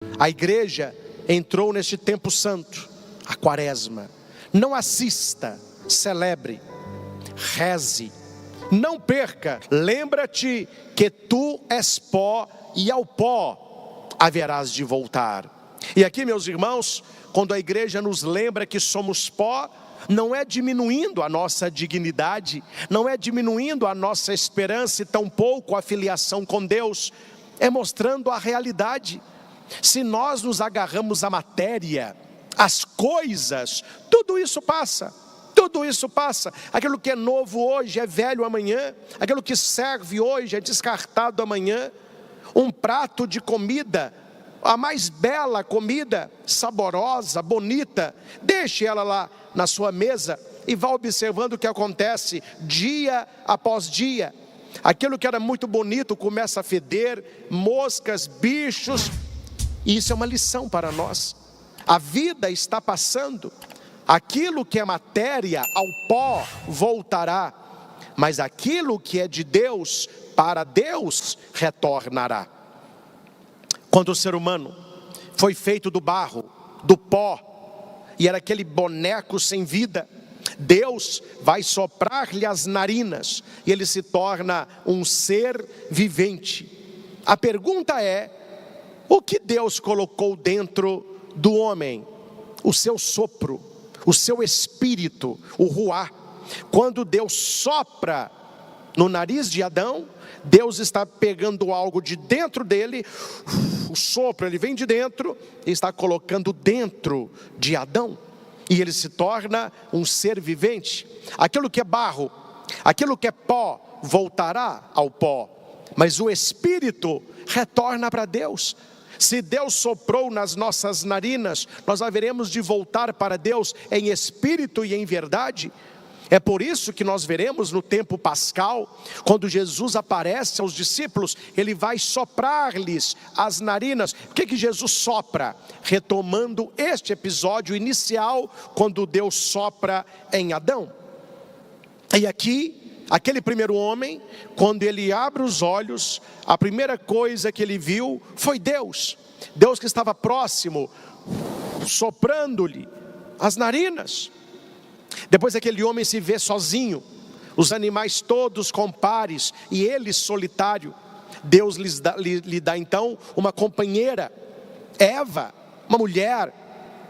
A igreja entrou neste tempo santo, a quaresma. Não assista, celebre, reze, não perca. Lembra-te que tu és pó e ao pó haverás de voltar. E aqui, meus irmãos, quando a igreja nos lembra que somos pó, não é diminuindo a nossa dignidade, não é diminuindo a nossa esperança e tampouco a filiação com Deus, é mostrando a realidade. Se nós nos agarramos à matéria, às coisas, tudo isso passa. Tudo isso passa. Aquilo que é novo hoje é velho amanhã. Aquilo que serve hoje é descartado amanhã. Um prato de comida, a mais bela comida, saborosa, bonita, deixe ela lá na sua mesa e vá observando o que acontece dia após dia. Aquilo que era muito bonito começa a feder, moscas, bichos. E isso é uma lição para nós. A vida está passando. Aquilo que é matéria, ao pó voltará. Mas aquilo que é de Deus, para Deus retornará. Quando o ser humano foi feito do barro, do pó, e era aquele boneco sem vida, Deus vai soprar-lhe as narinas e ele se torna um ser vivente. A pergunta é: o que Deus colocou dentro do homem? O seu sopro, o seu espírito, o ruá. Quando Deus sopra no nariz de Adão, Deus está pegando algo de dentro dele, o sopro, ele vem de dentro e está colocando dentro de Adão, e ele se torna um ser vivente. Aquilo que é barro, aquilo que é pó, voltará ao pó, mas o espírito retorna para Deus. Se Deus soprou nas nossas narinas, nós haveremos de voltar para Deus em espírito e em verdade. É por isso que nós veremos no tempo pascal, quando Jesus aparece aos discípulos, ele vai soprar-lhes as narinas. O que Jesus sopra? Retomando este episódio inicial, quando Deus sopra em Adão. E aqui, aquele primeiro homem, quando ele abre os olhos, a primeira coisa que ele viu foi Deus. Deus que estava próximo, soprando-lhe as narinas. Depois aquele homem se vê sozinho, os animais todos com pares e ele solitário. Deus lhe dá então uma companheira, Eva, uma mulher,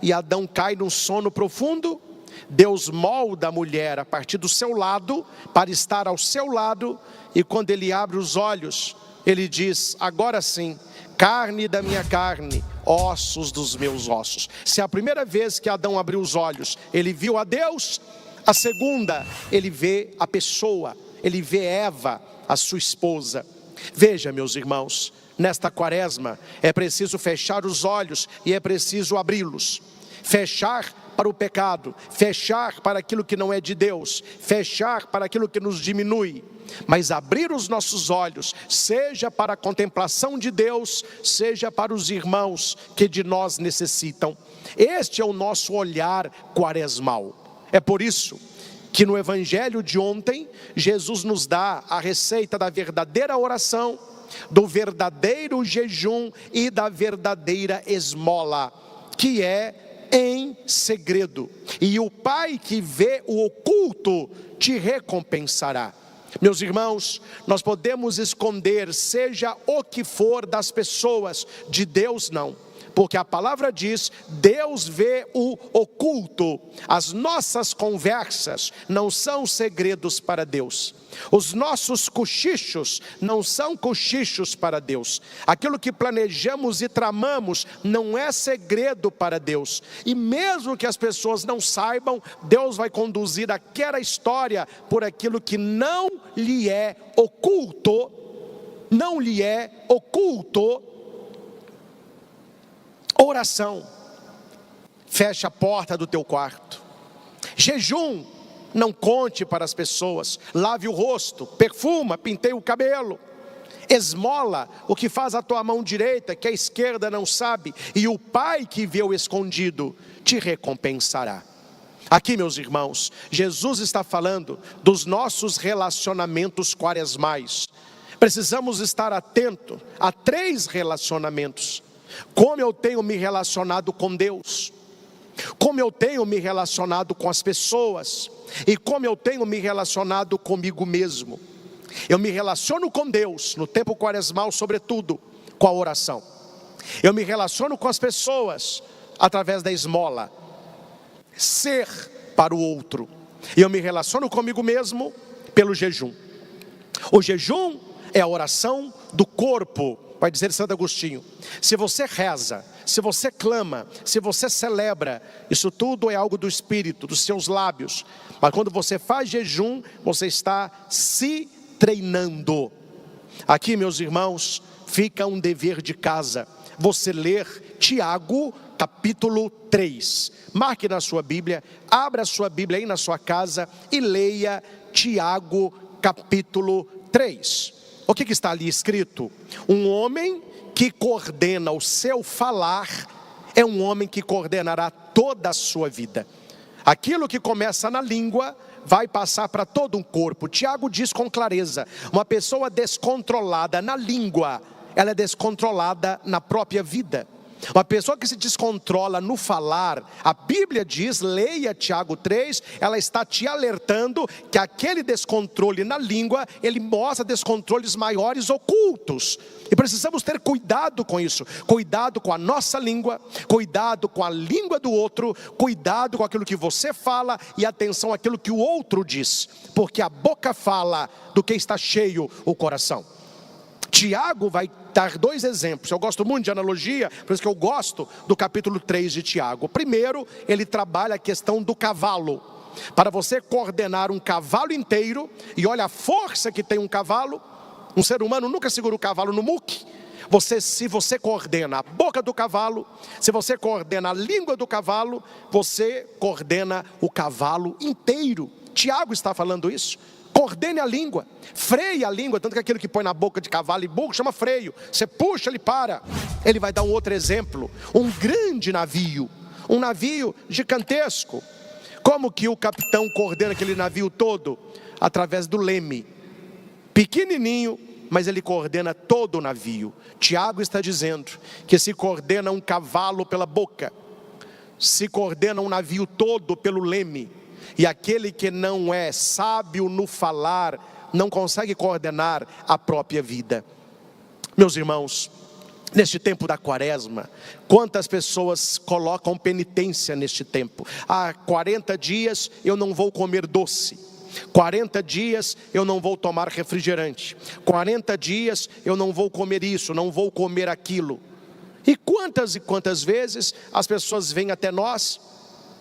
e Adão cai num sono profundo. Deus molda a mulher a partir do seu lado, para estar ao seu lado, e quando ele abre os olhos, ele diz: agora sim, carne da minha carne, ossos dos meus ossos. Se a primeira vez que Adão abriu os olhos, ele viu a Deus, a segunda, ele vê a pessoa, ele vê Eva, a sua esposa. Veja, meus irmãos, nesta quaresma, é preciso fechar os olhos e é preciso abri-los. Fechar para o pecado, fechar para aquilo que não é de Deus, fechar para aquilo que nos diminui, mas abrir os nossos olhos, seja para a contemplação de Deus, seja para os irmãos que de nós necessitam. Este é o nosso olhar quaresmal. É por isso que no evangelho de ontem, Jesus nos dá a receita da verdadeira oração, do verdadeiro jejum e da verdadeira esmola, que é em segredo, e o Pai que vê o oculto te recompensará. Meus irmãos, nós podemos esconder seja o que for das pessoas, de Deus não, porque a palavra diz: Deus vê o oculto. As nossas conversas não são segredos para Deus. Os nossos cochichos não são cochichos para Deus. Aquilo que planejamos e tramamos não é segredo para Deus. E mesmo que as pessoas não saibam, Deus vai conduzir aquela história por aquilo que não lhe é oculto. Não lhe é oculto. Oração. Fecha a porta do teu quarto. Jejum. Não conte para as pessoas. Lave o rosto, perfuma, penteie o cabelo. Esmola o que faz a tua mão direita, que a esquerda não sabe, e o Pai que vê o escondido te recompensará. Aqui, meus irmãos, Jesus está falando dos nossos relacionamentos quaresmais. Precisamos estar atento a 3 relacionamentos. como eu tenho me relacionado com Deus, como eu tenho me relacionado com as pessoas, e como eu tenho me relacionado comigo mesmo. Eu me relaciono com Deus, no tempo quaresmal, sobretudo, com a oração. Eu me relaciono com as pessoas, através da esmola, ser para o outro. E eu me relaciono comigo mesmo, pelo jejum. O jejum é a oração do corpo, vai dizer Santo Agostinho. Se você reza, se você clama, se você celebra, isso tudo é algo do espírito, dos seus lábios. Mas quando você faz jejum, você está se treinando. Aqui, meus irmãos, fica um dever de casa: você ler Tiago capítulo 3. Marque na sua Bíblia, abra a sua Bíblia aí na sua casa e leia Tiago capítulo 3. O que está ali escrito? Um homem que coordena o seu falar é um homem que coordenará toda a sua vida. Aquilo que começa na língua vai passar para todo o corpo. Tiago diz com clareza: uma pessoa descontrolada na língua, ela é descontrolada na própria vida. Uma pessoa que se descontrola no falar, a Bíblia diz, leia Tiago 3, ela está te alertando que aquele descontrole na língua, ele mostra descontroles maiores ocultos. E precisamos ter cuidado com isso, cuidado com a nossa língua, cuidado com a língua do outro, cuidado com aquilo que você fala e atenção àquilo que o outro diz, porque a boca fala do que está cheio o coração. Tiago vai dar dois exemplos. Eu gosto muito de analogia, por isso que eu gosto do capítulo 3 de Tiago. Primeiro, ele trabalha a questão do cavalo. Para você coordenar um cavalo inteiro, e olha a força que tem um cavalo. Um ser humano nunca segura o cavalo no muque. Se você coordena a boca do cavalo, se você coordena a língua do cavalo, você coordena o cavalo inteiro. Tiago está falando isso. Coordene a língua, freie a língua, tanto que aquilo que põe na boca de cavalo e burro chama freio. Você puxa, ele para. Ele vai dar um outro exemplo: um grande navio, um navio gigantesco. Como que o capitão coordena aquele navio todo? Através do leme, pequenininho, mas ele coordena todo o navio. Tiago está dizendo que se coordena um cavalo pela boca, se coordena um navio todo pelo leme. E aquele que não é sábio no falar, não consegue coordenar a própria vida. Meus irmãos, neste tempo da quaresma, quantas pessoas colocam penitência neste tempo? 40 dias eu não vou comer doce, 40 dias eu não vou tomar refrigerante, 40 dias eu não vou comer isso, não vou comer aquilo. E quantas vezes as pessoas vêm até nós,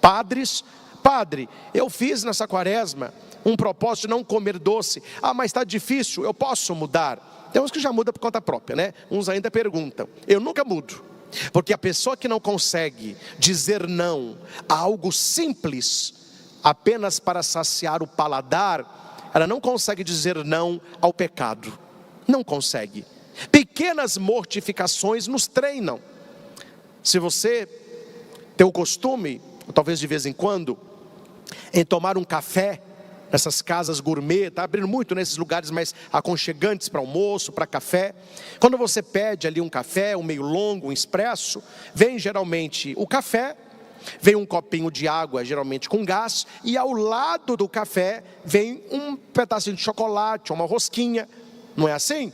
padres: padre, eu fiz nessa quaresma um propósito de não comer doce. Mas está difícil, eu posso mudar? Tem uns que já mudam por conta própria, né? Uns ainda perguntam. Eu nunca mudo, porque a pessoa que não consegue dizer não a algo simples, apenas para saciar o paladar, ela não consegue dizer não ao pecado. Não consegue. Pequenas mortificações nos treinam. Se você tem o costume, talvez de vez em quando, em tomar um café nessas casas gourmet, está abrindo muito nesses lugares mais aconchegantes para almoço, para café. Quando você pede ali um café, um meio longo, um expresso, vem geralmente o café, vem um copinho de água, geralmente com gás, e ao lado do café vem um pedacinho de chocolate, uma rosquinha. Não é assim?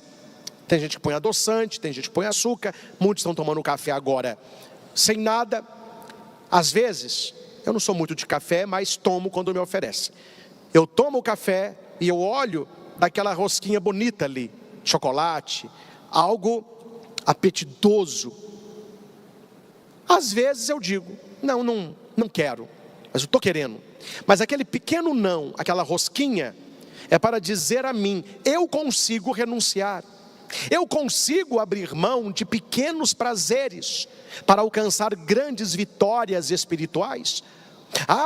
Tem gente que põe adoçante, tem gente que põe açúcar. Muitos estão tomando café agora sem nada. Às vezes, eu não sou muito de café, mas tomo quando me oferece. Eu tomo o café e eu olho daquela rosquinha bonita ali, chocolate, algo apetitoso. Às vezes eu digo, não quero, mas eu estou querendo. Mas aquele pequeno não, aquela rosquinha, é para dizer a mim: eu consigo renunciar. Eu consigo abrir mão de pequenos prazeres para alcançar grandes vitórias espirituais.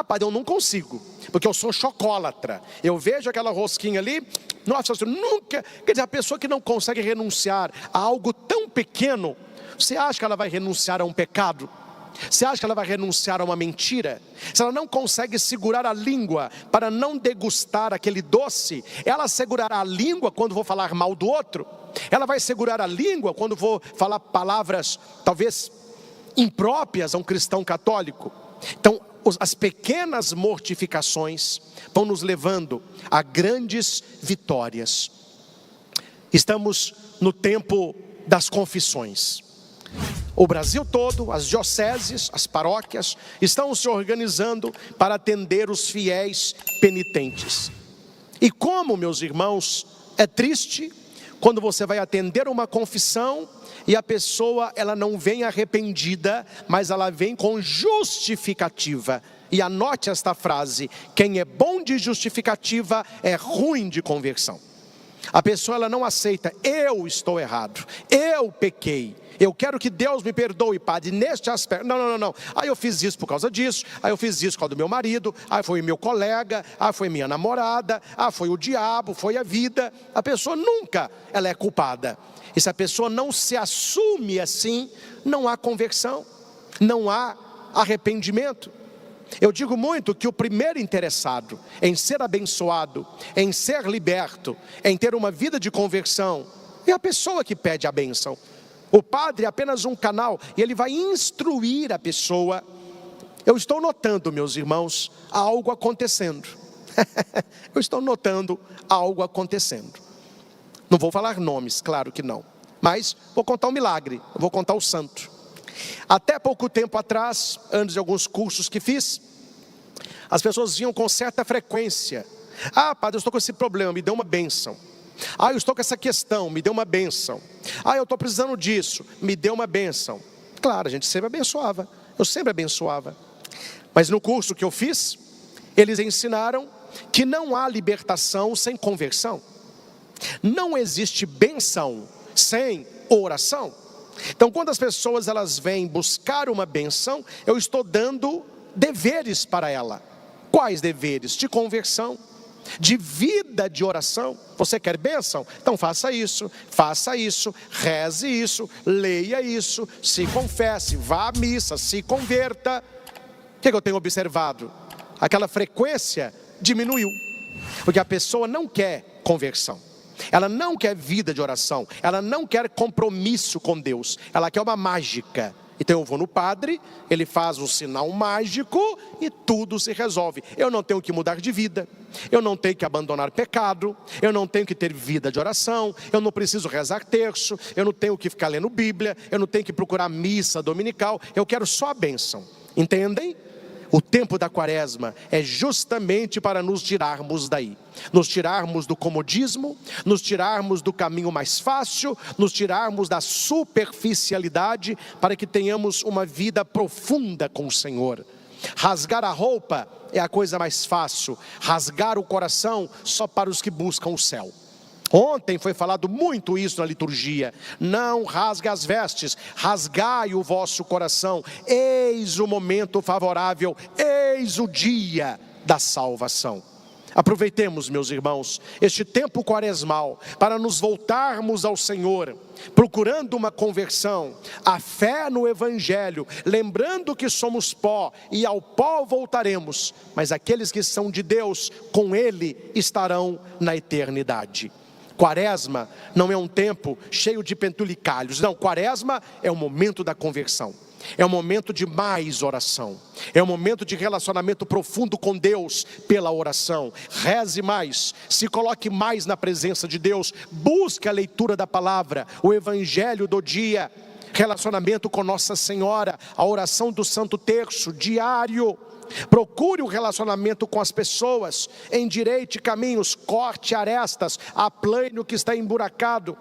Padre, eu não consigo, porque eu sou chocolatra. Eu vejo aquela rosquinha ali, nossa, eu nunca... Quer dizer, a pessoa que não consegue renunciar a algo tão pequeno, você acha que ela vai renunciar a um pecado? Você acha que ela vai renunciar a uma mentira? Se ela não consegue segurar a língua para não degustar aquele doce, ela segurará a língua quando for falar mal do outro? Ela vai segurar a língua quando for falar palavras talvez impróprias a um cristão católico. Então, as pequenas mortificações vão nos levando a grandes vitórias. Estamos no tempo das confissões. O Brasil todo, as dioceses, as paróquias, estão se organizando para atender os fiéis penitentes. E como, meus irmãos, é triste quando você vai atender uma confissão e a pessoa, ela não vem arrependida, mas ela vem com justificativa. E anote esta frase: quem é bom de justificativa é ruim de conversão. A pessoa, ela não aceita: eu estou errado, eu pequei, eu quero que Deus me perdoe, padre, neste aspecto. Não. Aí eu fiz isso por causa disso, aí eu fiz isso por causa do meu marido, aí foi meu colega, aí foi minha namorada, aí foi o diabo, foi a vida. A pessoa nunca, ela é culpada. E se a pessoa não se assume assim, não há conversão, não há arrependimento. Eu digo muito que o primeiro interessado em ser abençoado, em ser liberto, em ter uma vida de conversão, é a pessoa que pede a bênção. O padre é apenas um canal e ele vai instruir a pessoa. Eu estou notando, meus irmãos, algo acontecendo. Eu estou notando algo acontecendo. Não vou falar nomes, claro que não, mas vou contar um milagre, vou contar o santo. Até pouco tempo atrás, antes de alguns cursos que fiz, as pessoas vinham com certa frequência: ah, padre, eu estou com esse problema, me dê uma bênção. Ah, eu estou com essa questão, me dê uma bênção. Ah, eu estou precisando disso, me dê uma bênção. Claro, a gente sempre abençoava, eu sempre abençoava. Mas no curso que eu fiz, eles ensinaram que não há libertação sem conversão. Não existe bênção sem oração. Então, quando as pessoas, elas vêm buscar uma bênção, eu estou dando deveres para ela. Quais deveres? De conversão, de vida de oração. Você quer bênção? Então faça isso, reze isso, leia isso, se confesse, vá à missa, se converta. O que eu tenho observado? Aquela frequência diminuiu, porque a pessoa não quer conversão. Ela não quer vida de oração, ela não quer compromisso com Deus, ela quer uma mágica. Então eu vou no padre, ele faz um sinal mágico e tudo se resolve. Eu não tenho que mudar de vida, eu não tenho que abandonar pecado, eu não tenho que ter vida de oração, eu não preciso rezar terço, eu não tenho que ficar lendo Bíblia, eu não tenho que procurar missa dominical, eu quero só a bênção. Entendem? O tempo da quaresma é justamente para nos tirarmos daí. Nos tirarmos do comodismo, nos tirarmos do caminho mais fácil, nos tirarmos da superficialidade, para que tenhamos uma vida profunda com o Senhor. Rasgar a roupa é a coisa mais fácil, rasgar o coração só para os que buscam o céu. Ontem foi falado muito isso na liturgia: não rasgue as vestes, rasgai o vosso coração, eis o momento favorável, eis o dia da salvação. Aproveitemos, meus irmãos, este tempo quaresmal para nos voltarmos ao Senhor, procurando uma conversão, a fé no Evangelho, lembrando que somos pó e ao pó voltaremos, mas aqueles que são de Deus, com Ele estarão na eternidade. Quaresma não é um tempo cheio de pentulicalhos, não, quaresma é o momento da conversão, é o momento de mais oração, é o momento de relacionamento profundo com Deus pela oração. Reze mais, se coloque mais na presença de Deus, busque a leitura da palavra, o evangelho do dia, relacionamento com Nossa Senhora, a oração do Santo Terço diário. Procure o relacionamento com as pessoas, endireite caminhos, corte arestas, aplane o que está emburacado.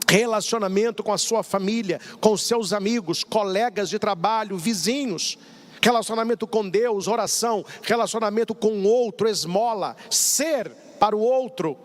Relacionamento com a sua família, com seus amigos, colegas de trabalho, vizinhos. Relacionamento com Deus, oração, relacionamento com o outro, esmola, ser para o outro.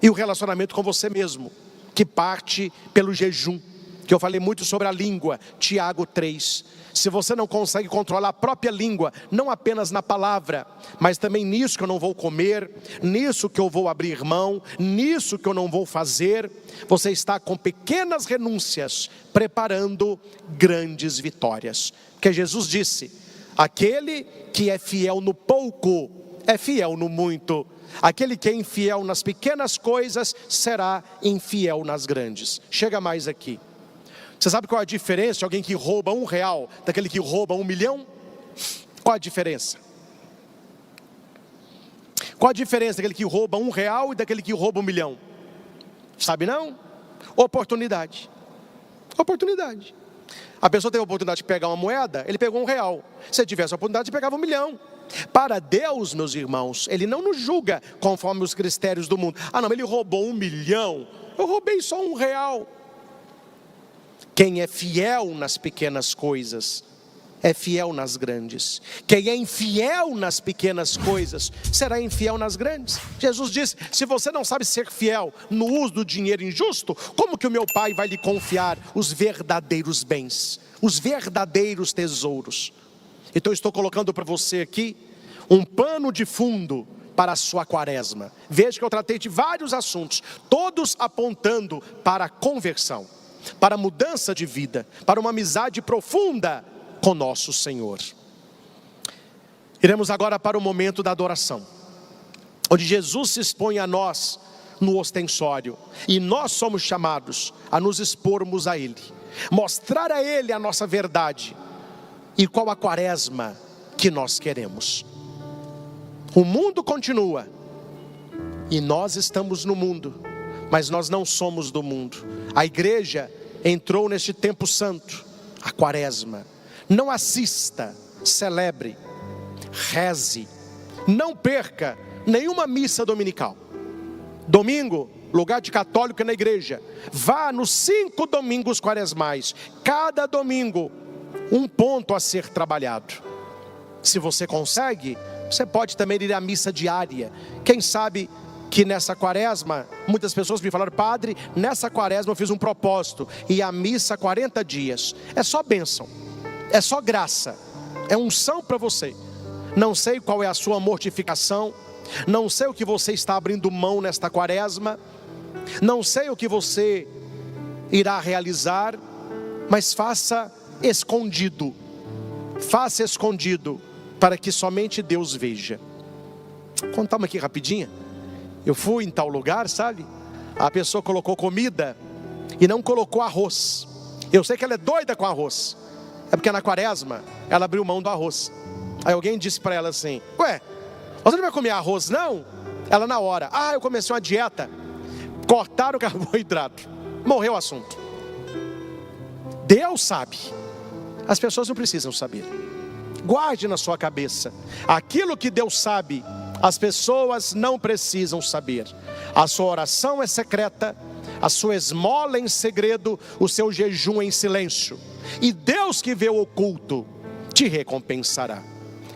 E o relacionamento com você mesmo, que parte pelo jejum, que eu falei muito sobre a língua, Tiago 3. Se você não consegue controlar a própria língua, não apenas na palavra, mas também nisso que eu não vou comer, nisso que eu vou abrir mão, nisso que eu não vou fazer, você está com pequenas renúncias, preparando grandes vitórias. Porque Jesus disse: aquele que é fiel no pouco, é fiel no muito. Aquele que é infiel nas pequenas coisas será infiel nas grandes. Chega mais aqui. Você sabe qual é a diferença de alguém que rouba R$1 daquele que rouba 1 milhão? Qual a diferença? Qual a diferença daquele que rouba R$1 e daquele que rouba 1 milhão? Sabe não? Oportunidade. Oportunidade. A pessoa teve a oportunidade de pegar uma moeda, ele pegou R$1. Se tivesse a oportunidade, ele pegava 1 milhão. Para Deus, meus irmãos, Ele não nos julga conforme os critérios do mundo. Ah não, ele roubou 1 milhão, eu roubei só R$1. Quem é fiel nas pequenas coisas, é fiel nas grandes. Quem é infiel nas pequenas coisas, será infiel nas grandes. Jesus disse, se você não sabe ser fiel no uso do dinheiro injusto, como que o meu Pai vai lhe confiar os verdadeiros bens, os verdadeiros tesouros? Então eu estou colocando para você aqui um pano de fundo para a sua quaresma. Veja que eu tratei de vários assuntos, todos apontando para a conversão, para a mudança de vida, para uma amizade profunda com nosso Senhor. Iremos agora para o momento da adoração, onde Jesus se expõe a nós no ostensório, e nós somos chamados a nos expormos a Ele, mostrar a Ele a nossa verdade, e qual a quaresma que nós queremos. O mundo continua, e nós estamos no mundo, mas nós não somos do mundo. A igreja entrou neste tempo santo, a quaresma. Não assista, celebre, reze, não perca nenhuma missa dominical. Domingo, lugar de católico é na igreja. Vá nos 5 domingos quaresmais, cada domingo um ponto a ser trabalhado. Se você consegue, você pode também ir à missa diária. Quem sabe que nessa quaresma, muitas pessoas me falaram, padre, nessa quaresma eu fiz um propósito, e a missa 40 dias, é só bênção, é só graça, é unção para você. Não sei qual é a sua mortificação, não sei o que você está abrindo mão nesta quaresma, não sei o que você irá realizar, mas faça escondido, para que somente Deus veja. Vou contar uma aqui rapidinha. Eu fui em tal lugar, sabe? A pessoa colocou comida e não colocou arroz. Eu sei que ela é doida com arroz. É porque na quaresma ela abriu mão do arroz. Aí alguém disse para ela assim, ué, você não vai comer arroz não? Ela na hora, eu comecei uma dieta. Cortaram o carboidrato. Morreu o assunto. Deus sabe. As pessoas não precisam saber. Guarde na sua cabeça. Aquilo que Deus sabe, as pessoas não precisam saber. A sua oração é secreta, a sua esmola é em segredo, o seu jejum é em silêncio. E Deus que vê o oculto, te recompensará.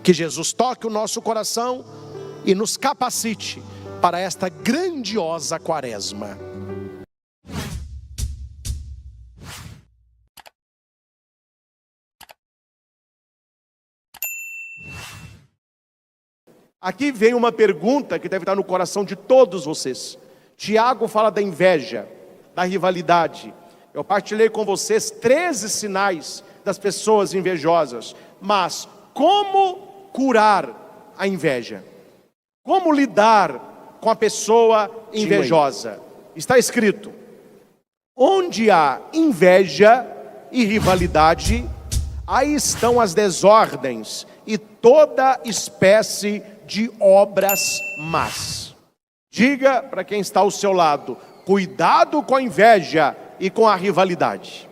Que Jesus toque o nosso coração e nos capacite para esta grandiosa quaresma. Aqui vem uma pergunta que deve estar no coração de todos vocês. Tiago fala da inveja, da rivalidade. Eu partilhei com vocês 13 sinais das pessoas invejosas. Mas como curar a inveja? Como lidar com a pessoa invejosa? Está escrito, onde há inveja e rivalidade, aí estão as desordens e toda espécie de obras más. Diga para quem está ao seu lado, cuidado com a inveja e com a rivalidade.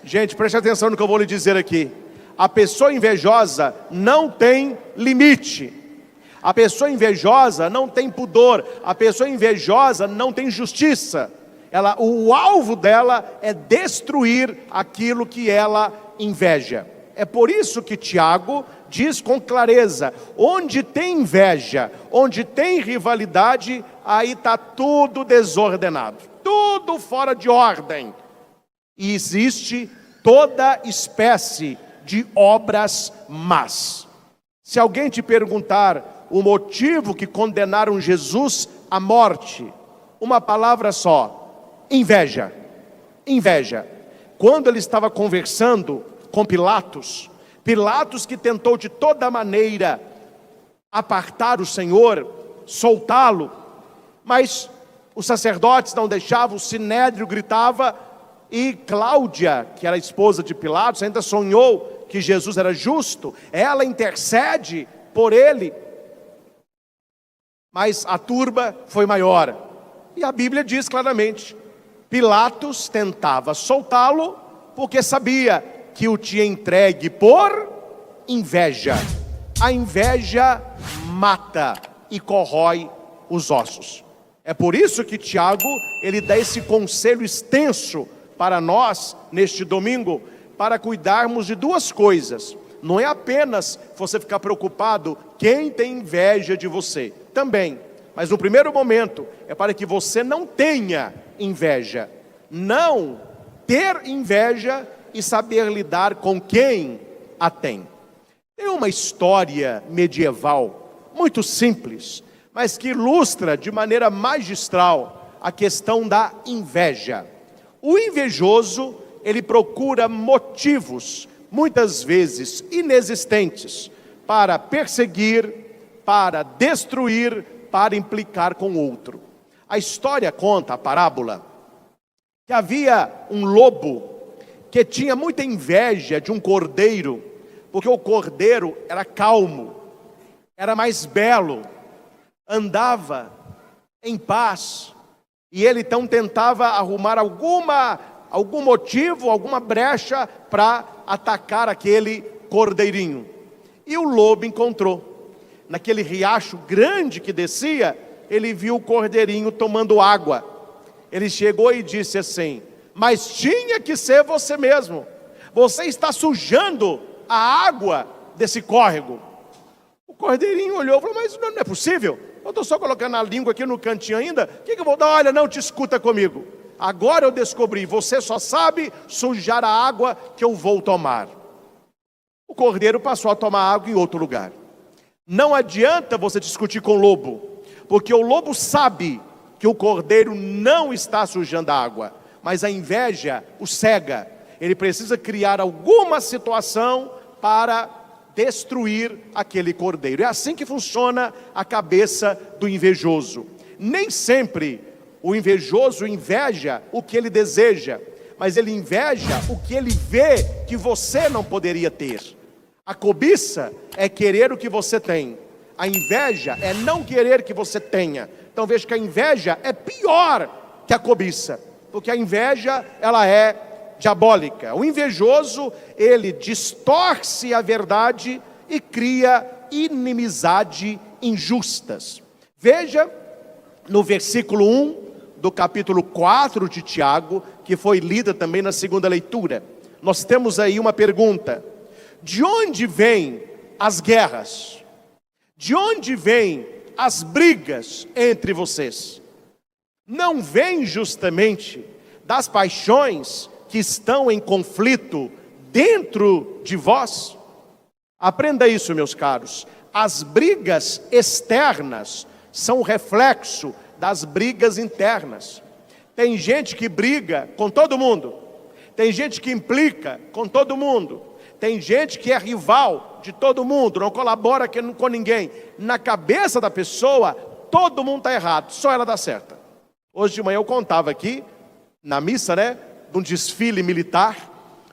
Gente, preste atenção no que eu vou lhe dizer aqui. A pessoa invejosa não tem limite. A pessoa invejosa não tem pudor. A pessoa invejosa não tem justiça. O alvo dela é destruir aquilo que ela inveja. É por isso que Tiago diz com clareza, onde tem inveja, onde tem rivalidade, aí está tudo desordenado, tudo fora de ordem. E existe toda espécie de obras más. Se alguém te perguntar o motivo que condenaram Jesus à morte, uma palavra só, inveja. Inveja. Quando ele estava conversando com Pilatos Pilatos, que tentou de toda maneira apartar o Senhor, soltá-lo, mas os sacerdotes não deixavam, o sinédrio gritava, e Cláudia, que era a esposa de Pilatos, ainda sonhou que Jesus era justo, ela intercede por ele, mas a turba foi maior, e a Bíblia diz claramente, Pilatos tentava soltá-lo, porque sabia que o tinha entregue por inveja. A inveja mata e corrói os ossos. É por isso que Tiago, ele dá esse conselho extenso para nós, neste domingo, para cuidarmos de duas coisas. Não é apenas você ficar preocupado quem tem inveja de você, também. Mas no primeiro momento, é para que você não tenha inveja. Não ter inveja e saber lidar com quem a tem. Tem uma história medieval, muito simples, mas que ilustra de maneira magistral a questão da inveja. O invejoso, ele procura motivos, muitas vezes inexistentes, para perseguir, para destruir, para implicar com o outro. A história conta, a parábola, que havia um lobo que tinha muita inveja de um cordeiro, porque o cordeiro era calmo, era mais belo, andava em paz, e ele então tentava arrumar algum motivo, alguma brecha para atacar aquele cordeirinho. E o lobo encontrou, naquele riacho grande que descia, ele viu o cordeirinho tomando água. Ele chegou e disse assim: mas tinha que ser você mesmo, você está sujando a água desse córrego. O cordeirinho olhou e falou: mas não é possível, eu estou só colocando a língua aqui no cantinho ainda, o que eu vou dar? Olha, não te escuta comigo, agora eu descobri, você só sabe sujar a água que eu vou tomar. O cordeiro passou a tomar água em outro lugar. Não adianta você discutir com o lobo, porque o lobo sabe que o cordeiro não está sujando a água, mas a inveja o cega. Ele precisa criar alguma situação para destruir aquele cordeiro. É assim que funciona a cabeça do invejoso. Nem sempre o invejoso inveja o que ele deseja, mas ele inveja o que ele vê que você não poderia ter. A cobiça é querer o que você tem. A inveja é não querer que você tenha. Então veja que a inveja é pior que a cobiça, porque a inveja, ela é diabólica. O invejoso, ele distorce a verdade e cria inimizade injustas. Veja no versículo 1 do capítulo 4 de Tiago, que foi lida também na segunda leitura. Nós temos aí uma pergunta: de onde vêm as guerras? De onde vêm as brigas entre vocês? Não vem justamente das paixões que estão em conflito dentro de vós? Aprenda isso, meus caros. As brigas externas são reflexo das brigas internas. Tem gente que briga com todo mundo, tem gente que implica com todo mundo, tem gente que é rival de todo mundo, não colabora com ninguém. Na cabeça da pessoa, todo mundo está errado, só ela dá certa. Hoje de manhã eu contava aqui, na missa, de um desfile militar,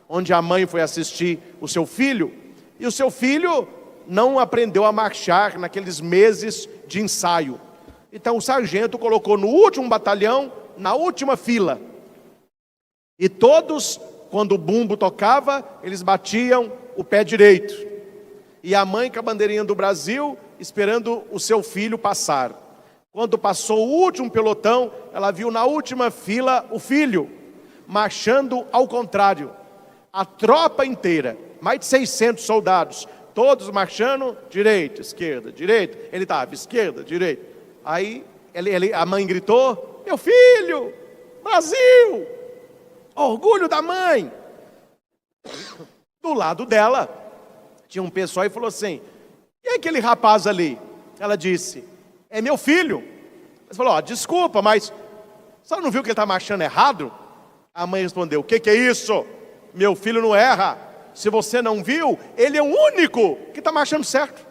onde a mãe foi assistir o seu filho, e o seu filho não aprendeu a marchar naqueles meses de ensaio. Então o sargento colocou no último batalhão, na última fila. E todos, quando o bumbo tocava, eles batiam o pé direito. E a mãe com a bandeirinha do Brasil, esperando o seu filho passar. Quando passou o último pelotão, ela viu na última fila o filho, marchando ao contrário. A tropa inteira, mais de 600 soldados, todos marchando, direita, esquerda, direita. Ele estava, esquerda, direita. Aí a mãe gritou: meu filho, Brasil, orgulho da mãe. Do lado dela, tinha um pessoal e falou assim: e aquele rapaz ali? Ela disse: é meu filho. Ele falou: desculpa, mas você não viu que ele está marchando errado? A mãe respondeu: o que é isso? Meu filho não erra. Se você não viu, ele é o único que está marchando certo.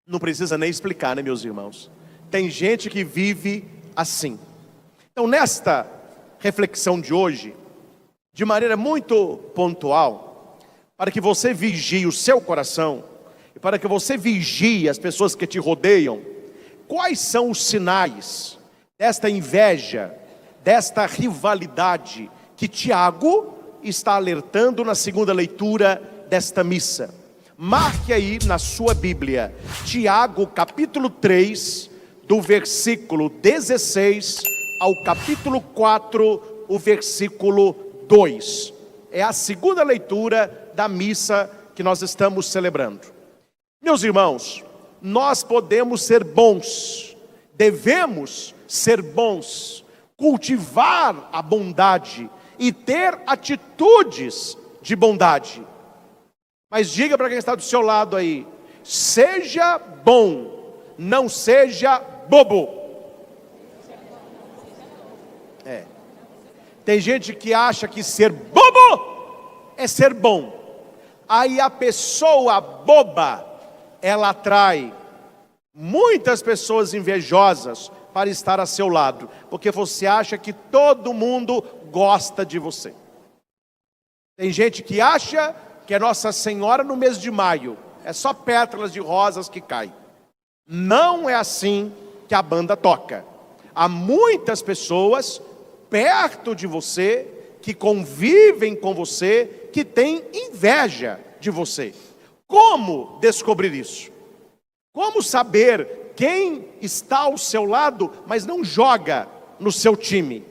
Não precisa nem explicar, né, meus irmãos? Tem gente que vive assim. Então, nesta reflexão de hoje, de maneira muito pontual, para que você vigie o seu coração, e para que você vigie as pessoas que te rodeiam, quais são os sinais desta inveja, desta rivalidade que Tiago está alertando na segunda leitura desta missa? Marque aí na sua Bíblia, Tiago capítulo 3, do versículo 16 ao capítulo 4, o versículo 2. É a segunda leitura da missa que nós estamos celebrando. Meus irmãos, nós podemos ser bons, devemos ser bons, cultivar a bondade e ter atitudes de bondade. Mas diga para quem está do seu lado aí: seja bom, não seja bobo. Tem gente que acha que ser bobo é ser bom. Aí a pessoa boba, ela atrai muitas pessoas invejosas para estar a seu lado, porque você acha que todo mundo gosta de você. Tem gente que acha que é Nossa Senhora no mês de maio, é só pétalas de rosas que caem. Não é assim que a banda toca. Há muitas pessoas perto de você, que convivem com você, que têm inveja de você. Como descobrir isso? Como saber quem está ao seu lado, mas não joga no seu time?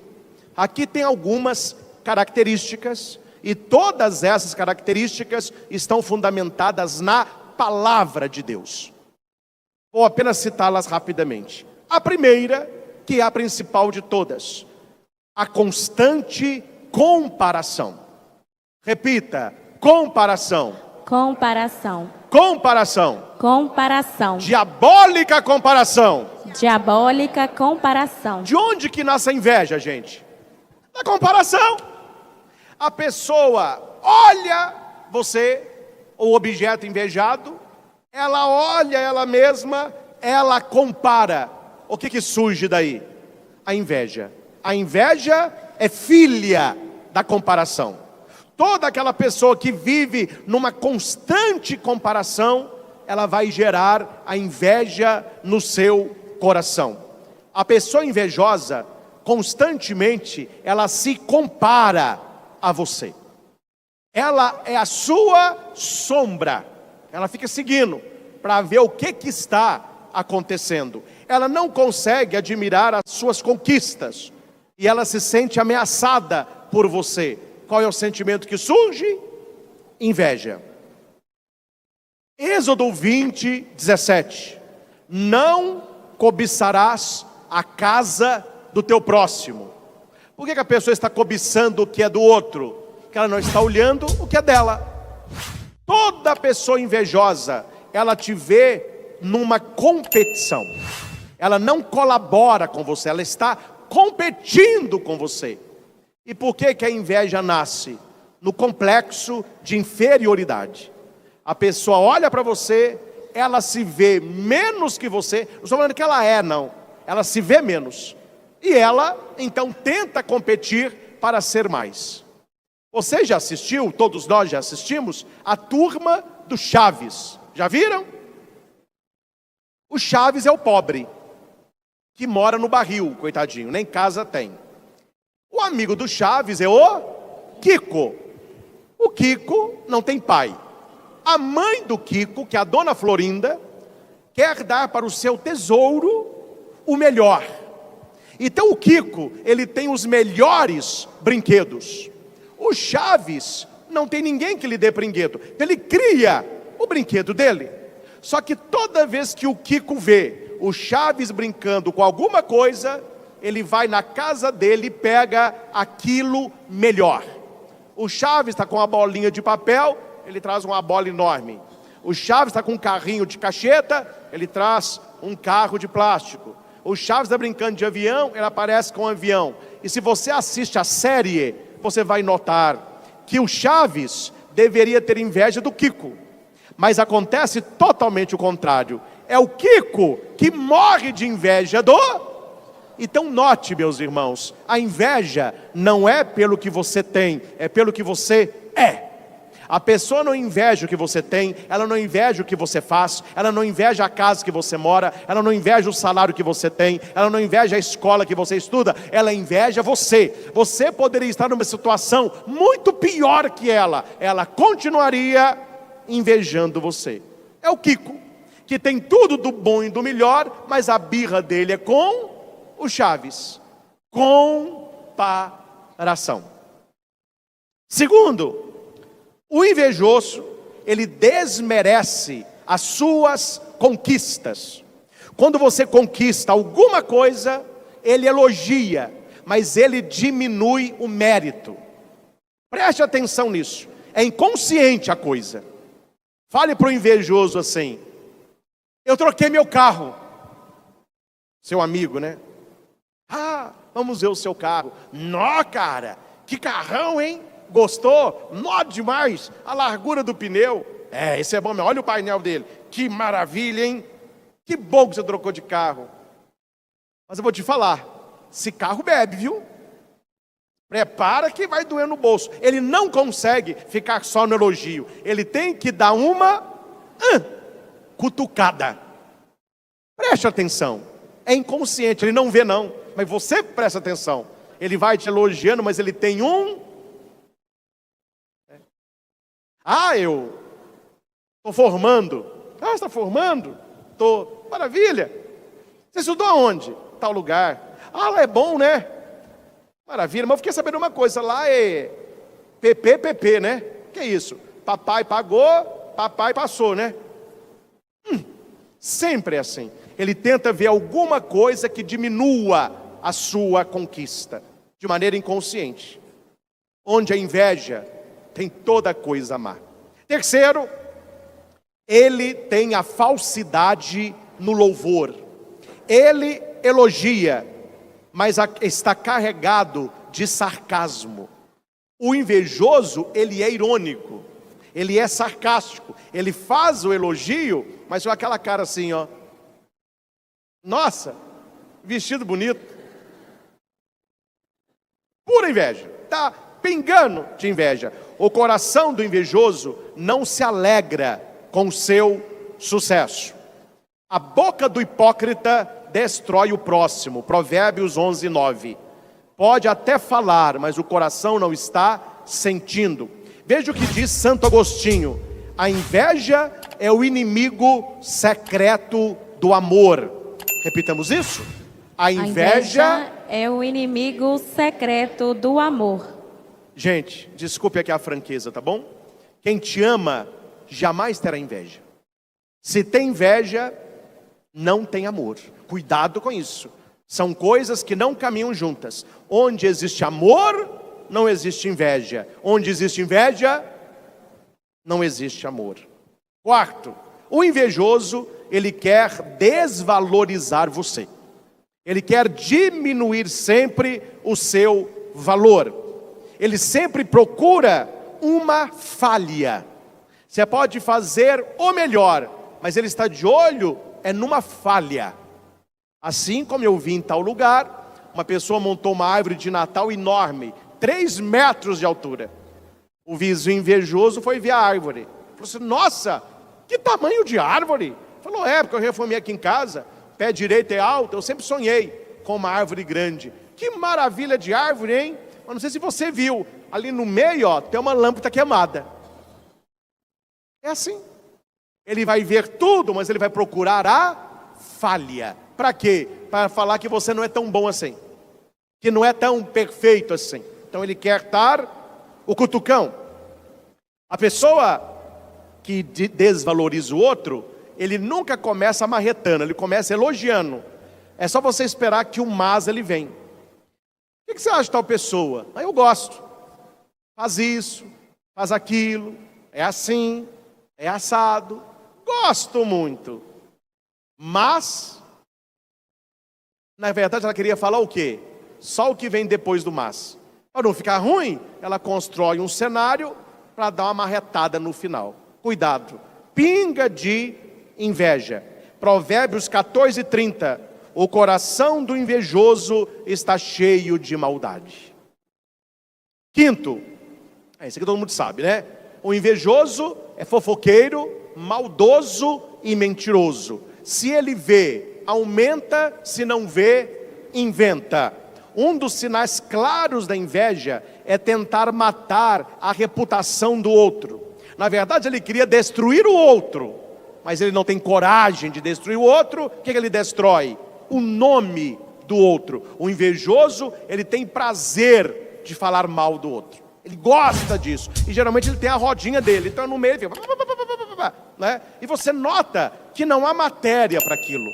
Aqui tem algumas características, e todas essas características estão fundamentadas na palavra de Deus. Vou apenas citá-las rapidamente. A primeira, que é a principal de todas: a constante comparação. Repita: comparação. Comparação. Comparação. Comparação. Diabólica comparação. Diabólica comparação. De onde que nasce a inveja, gente? Da comparação. A pessoa olha você, o objeto invejado, ela olha ela mesma, ela compara. O que surge daí? A inveja. A inveja é filha da comparação. Toda aquela pessoa que vive numa constante comparação, ela vai gerar a inveja no seu coração. A pessoa invejosa, constantemente, ela se compara a você. Ela é a sua sombra. Ela fica seguindo para ver o que está acontecendo. Ela não consegue admirar as suas conquistas. E ela se sente ameaçada por você. Qual é o sentimento que surge? Inveja. Êxodo 20, 17. Não cobiçarás a casa do teu próximo. Por que a pessoa está cobiçando o que é do outro? Porque ela não está olhando o que é dela. Toda pessoa invejosa, ela te vê numa competição. Ela não colabora com você, ela está competindo com você. E por que a inveja nasce? No complexo de inferioridade. A pessoa olha para você, ela se vê menos que você. Não estou falando que ela é, não. Ela se vê menos. E ela, então, tenta competir para ser mais. Você já assistiu, todos nós já assistimos, a Turma do Chaves. Já viram? O Chaves é o pobre, que mora no barril, coitadinho, nem casa tem. O amigo do Chaves é o Kiko. O Kiko não tem pai. A mãe do Kiko, que é a dona Florinda, quer dar para o seu tesouro o melhor. Então o Kiko, ele tem os melhores brinquedos. O Chaves não tem ninguém que lhe dê brinquedo. Ele cria o brinquedo dele. Só que toda vez que o Kiko vê o Chaves brincando com alguma coisa, ele vai na casa dele e pega aquilo melhor. O Chaves está com uma bolinha de papel, ele traz uma bola enorme. O Chaves está com um carrinho de cacheta, ele traz um carro de plástico. O Chaves está brincando de avião, ele aparece com um avião. E se você assiste a série você vai notar que o Chaves deveria ter inveja do Kiko, mas acontece totalmente o contrário. É o Kiko que morre de inveja do... Então note, meus irmãos, a inveja não é pelo que você tem, é pelo que você é. A pessoa não inveja o que você tem, ela não inveja o que você faz, ela não inveja a casa que você mora, ela não inveja o salário que você tem, ela não inveja a escola que você estuda, ela inveja você. Você poderia estar numa situação muito pior que ela continuaria invejando você. É o Kiko, que tem tudo do bom e do melhor, mas a birra dele é com o Chaves. Comparação. Segundo, o invejoso, ele desmerece as suas conquistas. Quando você conquista alguma coisa, ele elogia, mas ele diminui o mérito. Preste atenção nisso. É inconsciente a coisa. Fale para o invejoso assim: eu troquei meu carro. Seu amigo, né? Ah, vamos ver o seu carro. Nó, cara, que carrão, hein? Gostou? Nó demais, a largura do pneu. É, esse é bom mesmo, olha o painel dele. Que maravilha, hein? Que bom que você trocou de carro. Mas eu vou te falar, esse carro bebe, viu? Prepara que vai doer no bolso. Ele não consegue ficar só no elogio. Ele tem que dar uma cutucada. Preste atenção. É inconsciente, ele não vê não. Mas você presta atenção. Ele vai te elogiando, mas ele tem eu estou formando. Ah, você está formando? Estou. Maravilha. Você estudou aonde? Tal lugar. Ah, lá é bom, né? Maravilha. Mas eu fiquei sabendo uma coisa. Lá é PP, né? Que é isso? Papai pagou, papai passou, né? Sempre é assim. Ele tenta ver alguma coisa que diminua a sua conquista, de maneira inconsciente. Onde a inveja tem toda coisa má. Terceiro, ele tem a falsidade no louvor. Ele elogia, mas está carregado de sarcasmo. O invejoso, ele é irônico, ele é sarcástico, ele faz o elogio, mas com aquela cara assim, ó. Nossa, vestido bonito. Pura inveja, tá pingando de inveja. O coração do invejoso não se alegra com o seu sucesso. A boca do hipócrita destrói o próximo. Provérbios 11:9. Pode até falar, mas o coração não está sentindo. Veja o que diz Santo Agostinho: a inveja é o inimigo secreto do amor. Repitamos isso? A inveja é o inimigo secreto do amor. Gente, desculpe aqui a franqueza, tá bom? Quem te ama jamais terá inveja. Se tem inveja, não tem amor. Cuidado com isso. São coisas que não caminham juntas. Onde existe amor, não existe inveja. Onde existe inveja, não existe amor. Quarto, o invejoso, ele quer desvalorizar você. Ele quer diminuir sempre o seu valor. Ele sempre procura uma falha. Você pode fazer o melhor, mas ele está de olho numa falha. Assim como eu vi em tal lugar, uma pessoa montou uma árvore de Natal enorme, 3 metros de altura. O vizinho invejoso foi ver a árvore. Falou assim: nossa, que tamanho de árvore? Falou: é, porque eu reformei aqui em casa, pé direito é alto, eu sempre sonhei com uma árvore grande. Que maravilha de árvore, hein? Eu não sei se você viu, ali no meio, ó, tem uma lâmpada queimada. É assim. Ele vai ver tudo, mas ele vai procurar a falha. Para quê? Para falar que você não é tão bom assim, que não é tão perfeito assim. Então ele quer dar o cutucão. A pessoa que desvaloriza o outro, ele nunca começa marretando, ele começa elogiando. É só você esperar que o mas ele vem. O que você acha de tal pessoa? Ah, eu gosto. Faz isso, faz aquilo, é assim, é assado. Gosto muito. Mas, na verdade ela queria falar o quê? Só o que vem depois do mas. Para não ficar ruim, ela constrói um cenário para dar uma marretada no final. Cuidado, pinga de inveja. Provérbios 14:30. O coração do invejoso está cheio de maldade. Quinto, isso aqui todo mundo sabe, né? O invejoso é fofoqueiro, maldoso e mentiroso. Se ele vê, aumenta; se não vê, inventa. Um dos sinais claros da inveja é tentar matar a reputação do outro. Na verdade, ele queria destruir o outro, mas ele não tem coragem de destruir o outro. O que ele destrói? O nome do outro. O invejoso, ele tem prazer de falar mal do outro. Ele gosta disso. E geralmente ele tem a rodinha dele. Então no meio ele fica, né? E você nota que não há matéria para aquilo.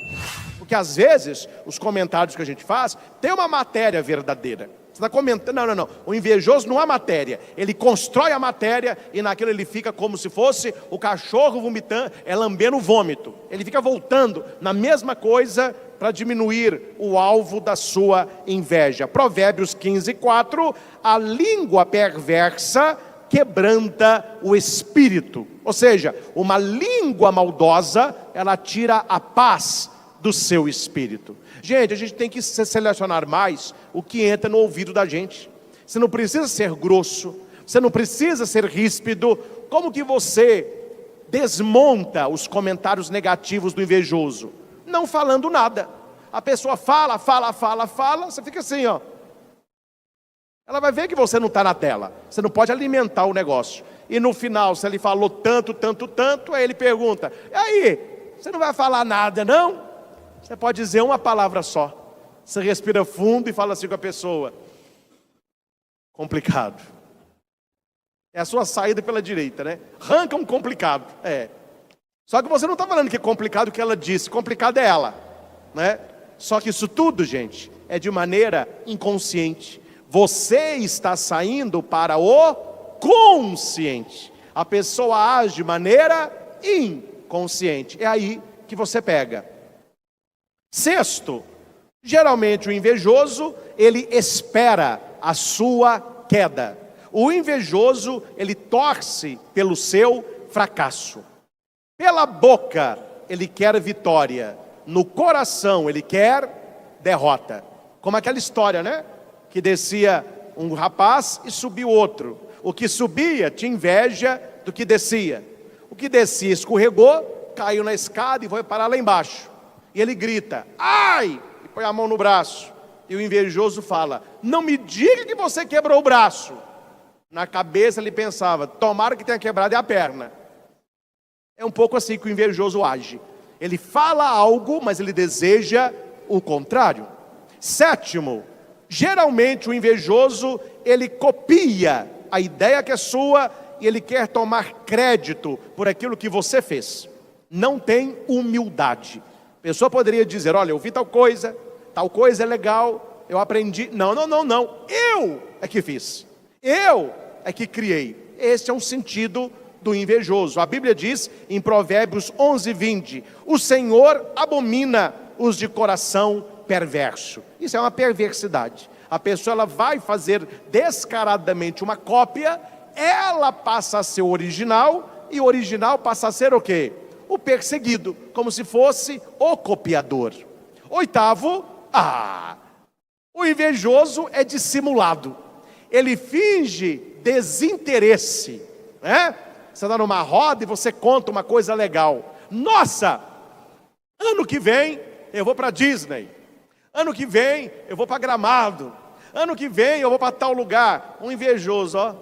Porque às vezes os comentários que a gente faz tem uma matéria verdadeira. Você está comentando, não. O invejoso não há matéria. Ele constrói a matéria e naquilo ele fica como se fosse o cachorro vomitando, lambendo o vômito. Ele fica voltando na mesma coisa para diminuir o alvo da sua inveja. Provérbios 15:4. A língua perversa quebranta o espírito. Ou seja, uma língua maldosa, ela tira a paz do seu espírito. Gente, a gente tem que selecionar mais o que entra no ouvido da gente. Você não precisa ser grosso, você não precisa ser ríspido. Como que você desmonta os comentários negativos do invejoso? Não falando nada. A pessoa fala, você fica assim, ó. Ela vai ver que você não está na tela. Você não pode alimentar o negócio. E no final, se ele falou tanto, aí ele pergunta: e aí, você não vai falar nada não? Você pode dizer uma palavra só. Você respira fundo e fala assim com a pessoa: complicado. É a sua saída pela direita, né? Arranca um complicado. Só que você não está falando que é complicado o que ela disse. Complicado é ela, né? Só que isso tudo, gente, é de maneira inconsciente. Você está saindo para o consciente. A pessoa age de maneira inconsciente. É aí que você pega. Sexto, geralmente o invejoso, ele espera a sua queda. O invejoso, ele torce pelo seu fracasso. Pela boca, ele quer vitória. No coração, ele quer derrota. Como aquela história, né? Que descia um rapaz e subiu outro. O que subia tinha inveja do que descia. O que descia escorregou, caiu na escada e foi parar lá embaixo. E ele grita: ai! E põe a mão no braço. E o invejoso fala: não me diga que você quebrou o braço. Na cabeça ele pensava: tomara que tenha quebrado a perna. É um pouco assim que o invejoso age. Ele fala algo, mas ele deseja o contrário. Sétimo, geralmente o invejoso, ele copia a ideia que é sua e ele quer tomar crédito por aquilo que você fez. Não tem humildade. A pessoa poderia dizer: olha, eu vi tal coisa é legal, eu aprendi. Não. Eu é que fiz. Eu é que criei. Esse é um sentido do invejoso. A Bíblia diz em Provérbios 11:20: o Senhor abomina os de coração perverso. Isso é uma perversidade. A pessoa, ela vai fazer descaradamente uma cópia, ela passa a ser o original, e o original passa a ser o quê? O perseguido, como se fosse o copiador. Oitavo, o invejoso é dissimulado. Ele finge desinteresse, né? Você está numa roda e você conta uma coisa legal. Nossa, ano que vem eu vou para Disney. Ano que vem eu vou para Gramado. Ano que vem eu vou para tal lugar. Um invejoso, ó.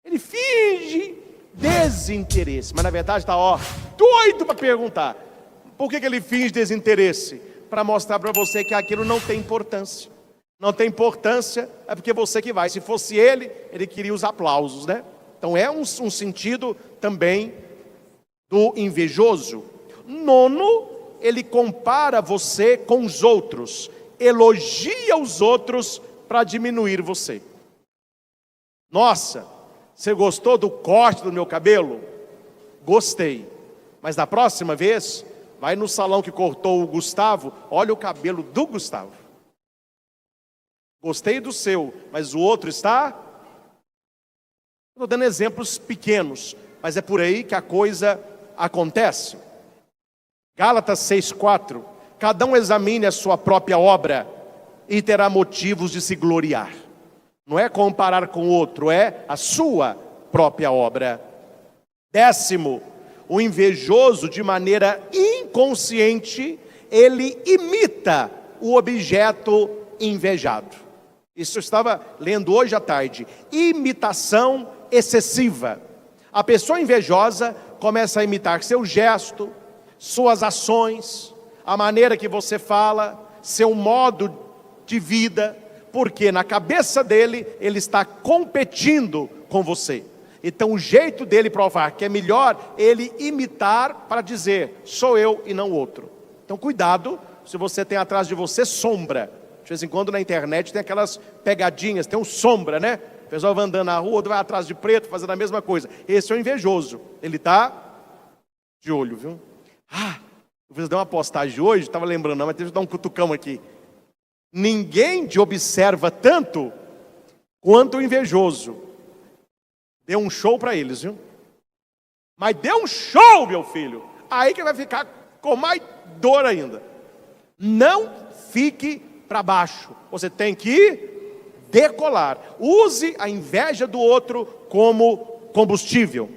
Ele finge desinteresse, mas na verdade está, doido para perguntar. Por que ele finge desinteresse? Para mostrar para você que aquilo não tem importância. Não tem importância, é porque você que vai. Se fosse ele queria os aplausos, né? Então é um sentido também do invejoso. Nono, ele compara você com os outros, elogia os outros para diminuir você. Nossa, você gostou do corte do meu cabelo? Gostei, mas da próxima vez, vai no salão que cortou o Gustavo, olha o cabelo do Gustavo. Gostei do seu, mas o outro está... Estou dando exemplos pequenos, mas é por aí que a coisa acontece. Gálatas 6,4: cada um examine a sua própria obra e terá motivos de se gloriar. Não é comparar com o outro, é a sua própria obra. 10º, o invejoso, de maneira inconsciente, ele imita o objeto invejado. Isso eu estava lendo hoje à tarde. Imitação excessiva. A pessoa invejosa começa a imitar seu gesto, suas ações, a maneira que você fala, seu modo de vida, porque na cabeça dele, ele está competindo com você. Então o jeito dele provar que é melhor ele imitar para dizer, sou eu e não o outro. Então cuidado, se você tem atrás de você sombra. De vez em quando na internet tem aquelas pegadinhas, tem um sombra, né? O pessoal vai andando na rua, outro vai atrás de preto, fazendo a mesma coisa. Esse é o invejoso, ele está de olho, viu? Eu fiz uma postagem hoje, estava lembrando, mas deixa eu dar um cutucão aqui. Ninguém te observa tanto quanto o invejoso. Deu um show para eles, viu? Mas deu um show, meu filho. Aí que vai ficar com mais dor ainda. Não fique para baixo. Você tem que decolar. Use a inveja do outro como combustível.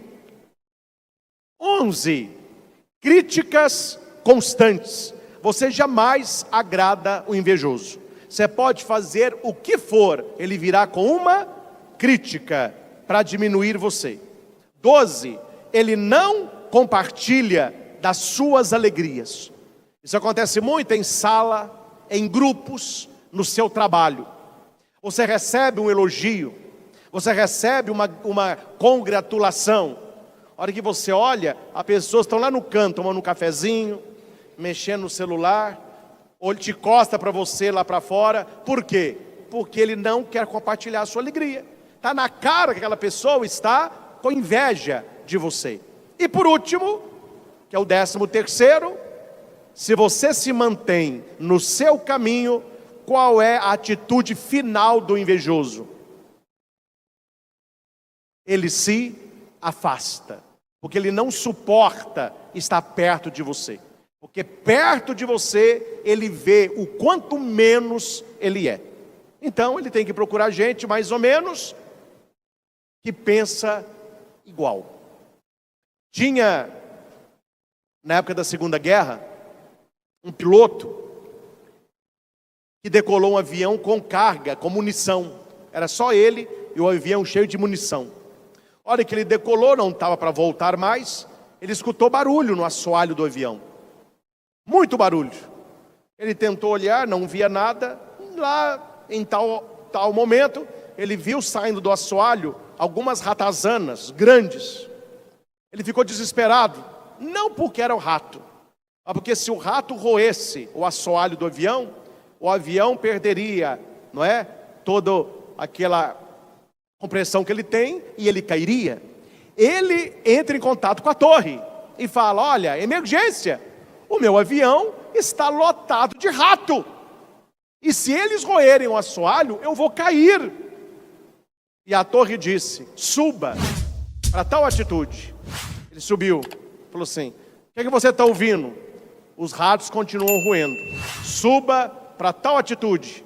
11. Críticas constantes. Você jamais agrada o invejoso. Você pode fazer o que for, ele virá com uma crítica para diminuir você. 12. Ele não compartilha das suas alegrias. Isso acontece muito em sala, em grupos, no seu trabalho. Você recebe um elogio, você recebe uma congratulação. A hora que você olha, as pessoas estão lá no canto, tomando um cafezinho, mexendo no celular, ou ele te costa para você lá para fora. Por quê? Porque ele não quer compartilhar a sua alegria. Está na cara que aquela pessoa está com inveja de você. E por último, que é o 13º, se você se mantém no seu caminho, qual é a atitude final do invejoso? Ele se afasta, porque ele não suporta estar perto de você. Porque perto de você, ele vê o quanto menos ele é. Então, ele tem que procurar gente, mais ou menos, que pensa igual. Tinha, na época da Segunda Guerra, um piloto que decolou um avião com carga, com munição. Era só ele e o avião cheio de munição. A hora que ele decolou, não estava para voltar mais, ele escutou barulho no assoalho do avião. Muito barulho. Ele tentou olhar, não via nada. Lá, em tal momento, ele viu saindo do assoalho algumas ratazanas grandes. Ele ficou desesperado. Não porque era o rato, mas porque se o rato roesse o assoalho do avião, o avião perderia, não é? Toda aquela compressão que ele tem e ele cairia. Ele entra em contato com a torre e fala, olha, emergência, o meu avião está lotado de rato. E se eles roerem o assoalho, eu vou cair. E a torre disse, suba para tal atitude. Ele subiu, falou assim, o que é que você está ouvindo? Os ratos continuam roendo. Suba para tal atitude.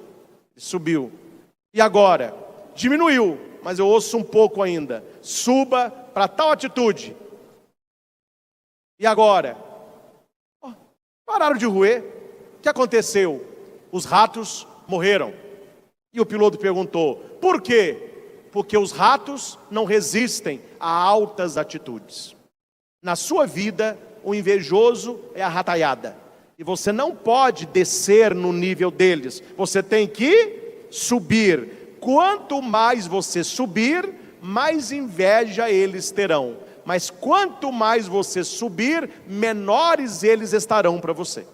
Ele subiu. E agora? Diminuiu, mas eu ouço um pouco ainda. Suba para tal atitude. E agora? Pararam de roer. O que aconteceu? Os ratos morreram. E o piloto perguntou, por quê? Porque os ratos não resistem a altas atitudes. Na sua vida, o invejoso é a rataiada. E você não pode descer no nível deles. Você tem que subir. Quanto mais você subir, mais inveja eles terão. Mas quanto mais você subir, menores eles estarão para você.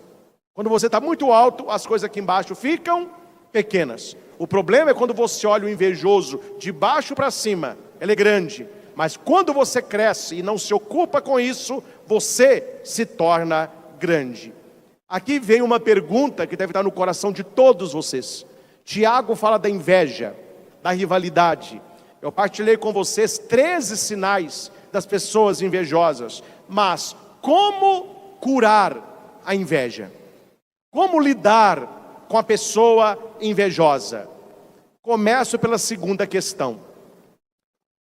Quando você está muito alto, as coisas aqui embaixo ficam pequenas. O problema é quando você olha o invejoso de baixo para cima, ele é grande. Mas quando você cresce e não se ocupa com isso, você se torna grande. Aqui vem uma pergunta que deve estar no coração de todos vocês. Tiago fala da inveja, da rivalidade. Eu partilhei com vocês 13 sinais das pessoas invejosas. Mas como curar a inveja? Como lidar com a pessoa invejosa? Começo pela segunda questão.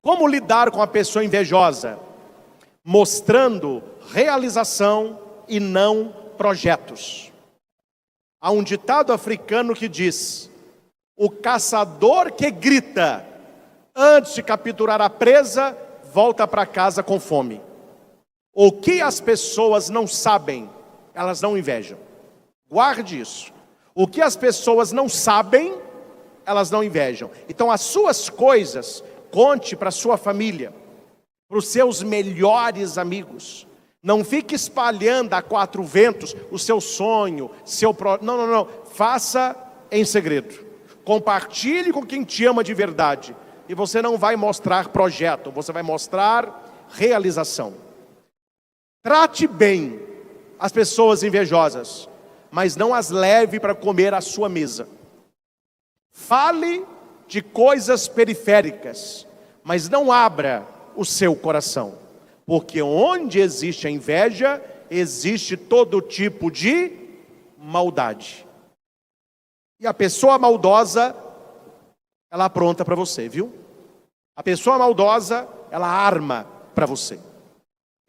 Como lidar com a pessoa invejosa? Mostrando realização e não projetos. Há um ditado africano que diz: o caçador que grita antes de capturar a presa, volta para casa com fome. O que as pessoas não sabem, elas não invejam. Guarde isso. O que as pessoas não sabem, elas não invejam. Então as suas coisas, conte para a sua família, para os seus melhores amigos. Não fique espalhando a quatro ventos o seu sonho, não. Faça em segredo. Compartilhe com quem te ama de verdade. E você não vai mostrar projeto, você vai mostrar realização. Trate bem as pessoas invejosas, mas não as leve para comer à sua mesa. Fale de coisas periféricas, mas não abra o seu coração. Porque onde existe a inveja, existe todo tipo de maldade. E a pessoa maldosa, ela apronta para você, viu? A pessoa maldosa, ela arma para você.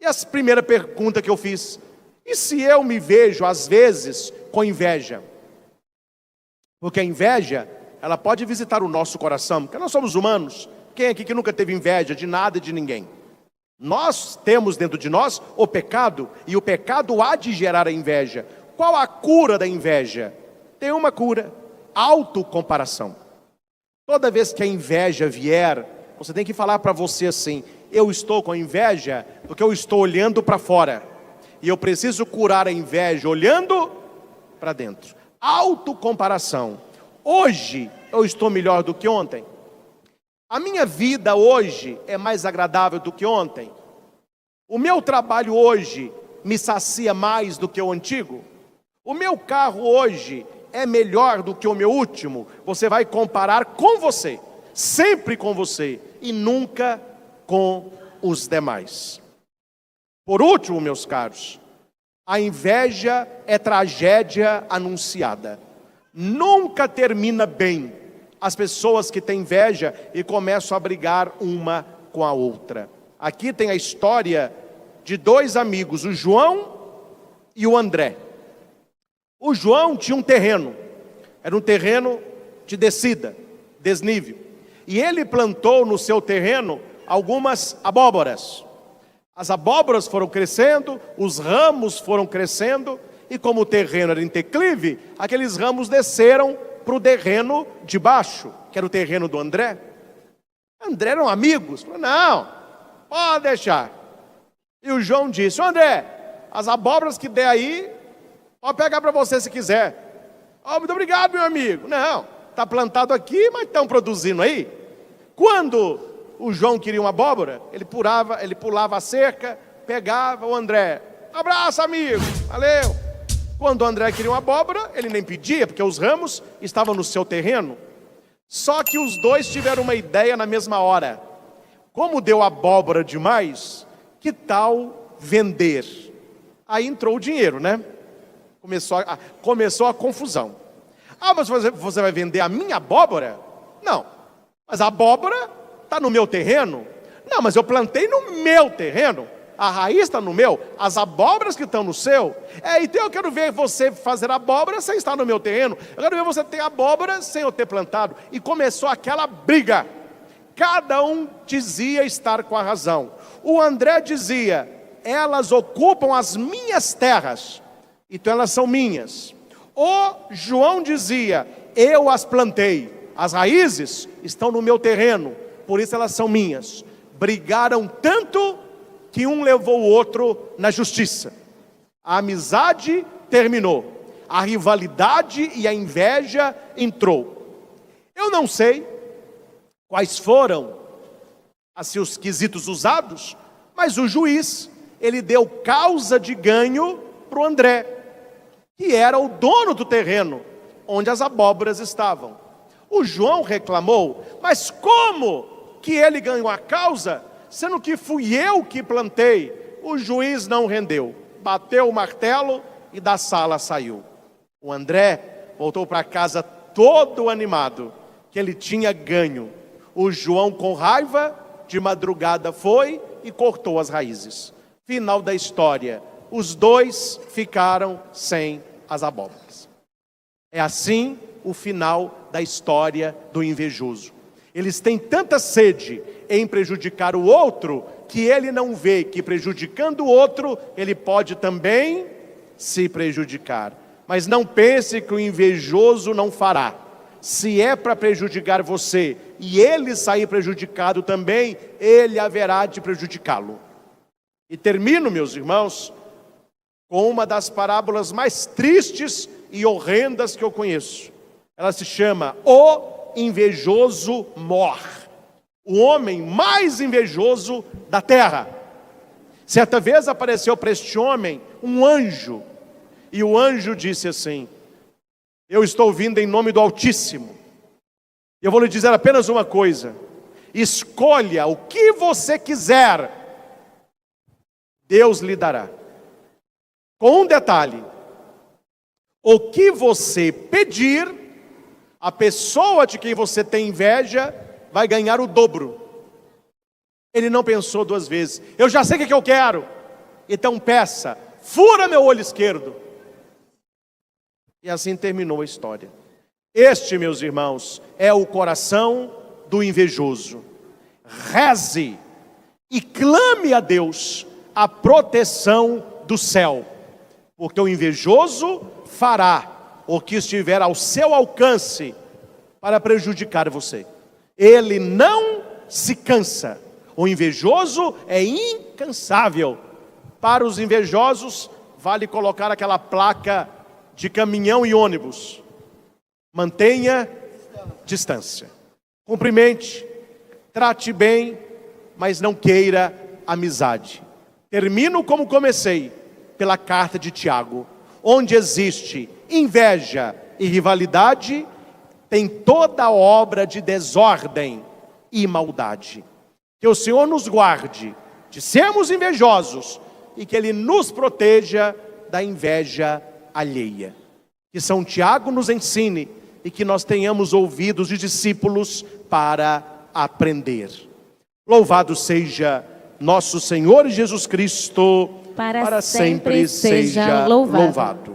E a primeira pergunta que eu fiz: e se eu me vejo às vezes com inveja? Porque a inveja, ela pode visitar o nosso coração, porque nós somos humanos. Quem aqui que nunca teve inveja de nada e de ninguém? Nós temos dentro de nós o pecado, e o pecado há de gerar a inveja. Qual a cura da inveja? Tem uma cura: autocomparação. Toda vez que a inveja vier, você tem que falar para você assim: eu estou com inveja porque eu estou olhando para fora, e eu preciso curar a inveja olhando para dentro. Autocomparação. Hoje eu estou melhor do que ontem. A minha vida hoje é mais agradável do que ontem. O meu trabalho hoje me sacia mais do que o antigo. O meu carro hoje é melhor do que o meu último. Você vai comparar com você, sempre com você, e nunca com os demais. Por último, meus caros, a inveja é tragédia anunciada. Nunca termina bem as pessoas que têm inveja e começam a brigar uma com a outra. Aqui tem a história de dois amigos, o João e o André. O João tinha um terreno, era um terreno de descida, desnível. E ele plantou no seu terreno algumas abóboras. As abóboras foram crescendo, os ramos foram crescendo, e como o terreno era em declive, aqueles ramos desceram para o terreno de baixo, que era o terreno do André. André eram amigos. Falou: não, pode deixar. E o João disse: André, as abóboras que der aí, pode pegar para você se quiser. Muito obrigado, meu amigo. Não, está plantado aqui, mas estão produzindo aí. Quando o João queria uma abóbora, ele pulava a cerca, pegava. O André: abraço, amigo, valeu. Quando o André queria uma abóbora, ele nem pedia, porque os ramos estavam no seu terreno. Só que os dois tiveram uma ideia na mesma hora. Como deu abóbora demais, que tal vender? Aí entrou o dinheiro, né? Começou a confusão. Mas você vai vender a minha abóbora? Não. Mas a abóbora está no meu terreno? Não, mas eu plantei no meu terreno. A raiz está no meu, as abóboras que estão no seu. Então eu quero ver você fazer abóbora sem estar no meu terreno. Eu quero ver você ter abóbora sem eu ter plantado. E começou aquela briga. Cada um dizia estar com a razão. O André dizia: elas ocupam as minhas terras, então elas são minhas. O João dizia: eu as plantei, as raízes estão no meu terreno, por isso elas são minhas. Brigaram tanto que um levou o outro na justiça. A amizade terminou, a rivalidade e a inveja entrou. Eu não sei quais foram assim os quesitos usados, mas o juiz, ele deu causa de ganho para o André, que era o dono do terreno onde as abóboras estavam. O João reclamou: mas como que ele ganhou a causa, sendo que fui eu que plantei? O juiz não rendeu, bateu o martelo e da sala saiu. O André voltou para casa todo animado, que ele tinha ganho. O João, com raiva, de madrugada foi e cortou as raízes. Final da história: os dois ficaram sem as abóboras. É assim o final da história do invejoso. Eles têm tanta sede em prejudicar o outro, que ele não vê que prejudicando o outro, ele pode também se prejudicar. Mas não pense que o invejoso não fará. Se é para prejudicar você e ele sair prejudicado também, ele haverá de prejudicá-lo. E termino, meus irmãos, com uma das parábolas mais tristes e horrendas que eu conheço. Ela se chama O Invejoso Mor, o homem mais invejoso da terra. Certa vez apareceu para este homem um anjo, e o anjo disse assim: eu estou vindo em nome do Altíssimo, eu vou lhe dizer apenas uma coisa: escolha o que você quiser, Deus lhe dará. Com um detalhe: o que você pedir, a pessoa de quem você tem inveja vai ganhar o dobro. Ele não pensou duas vezes: eu já sei o que eu quero, então peça, fura meu olho esquerdo. E assim terminou a história. Este, meus irmãos, é o coração do invejoso. Reze e clame a Deus a proteção do céu, porque o invejoso fará o que estiver ao seu alcance para prejudicar você. Ele não se cansa. O invejoso é incansável. Para os invejosos, vale colocar aquela placa de caminhão e ônibus: mantenha distância. Cumprimente, trate bem, mas não queira amizade. Termino como comecei, pela carta de Tiago: onde existe inveja e rivalidade, tem toda obra de desordem e maldade. Que o Senhor nos guarde de sermos invejosos e que Ele nos proteja da inveja alheia. Que São Tiago nos ensine e que nós tenhamos ouvidos de discípulos para aprender. Louvado seja nosso Senhor Jesus Cristo, para sempre seja louvado.